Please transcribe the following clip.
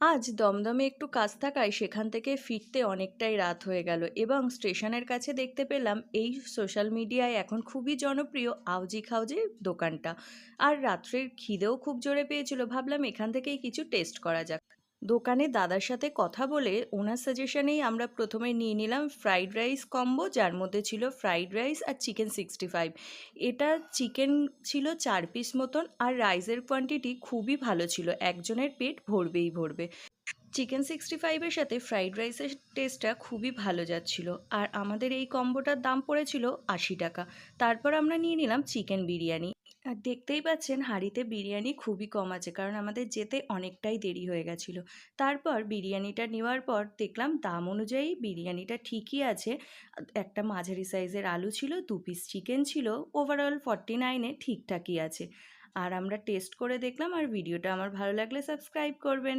আজ দমদমে একটু কাজ থাকায় সেখান থেকে ফিরতে অনেকটাই রাত হয়ে গেল এবং স্টেশনের কাছে দেখতে পেলাম এই সোশ্যাল মিডিয়ায় এখন খুবই জনপ্রিয় আউজি খাউজি দোকানটা। আর রাত্রের খিদেও খুব জোরে পেয়েছিল, ভাবলাম এখান থেকেই কিছু টেস্ট করা যাক। দোকানে দাদার সাথে কথা বলে ওনার সাজেশনেই আমরা প্রথমে নিয়ে নিলাম ফ্রাইড রাইস কম্বো, যার মধ্যে ছিল ফ্রাইড রাইস আর চিকেন 65। এটা চিকেন ছিল 4 পিস মতন, আর রাইসের কোয়ান্টিটি খুবই ভালো ছিল, একজনের পেট ভরবেই ভরবে। চিকেন 65-এর সাথে ফ্রাইড রাইসের টেস্টটা খুবই ভালো যাচ্ছিল। আর আমাদের এই কম্বোটার দাম পড়েছিল 80 টাকা। তারপর আমরা নিয়ে নিলাম চিকেন বিরিয়ানি। আর দেখতেই পাচ্ছেন হাঁড়িতে বিরিয়ানি খুবই কম আছে, কারণ আমাদের যেতে অনেকটাই দেরি হয়ে গেছিলো। তারপর বিরিয়ানিটা নেওয়ার পর দেখলাম দাম অনুযায়ী বিরিয়ানিটা ঠিকই আছে। একটা মাঝারি সাইজের আলু ছিল, 2 পিস চিকেন ছিল, ওভারঅল 49-এ ঠিকঠাকই আছে। আর আমরা টেস্ট করে দেখলাম। আর ভিডিওটা আমার ভালো লাগলে সাবস্ক্রাইব করবেন।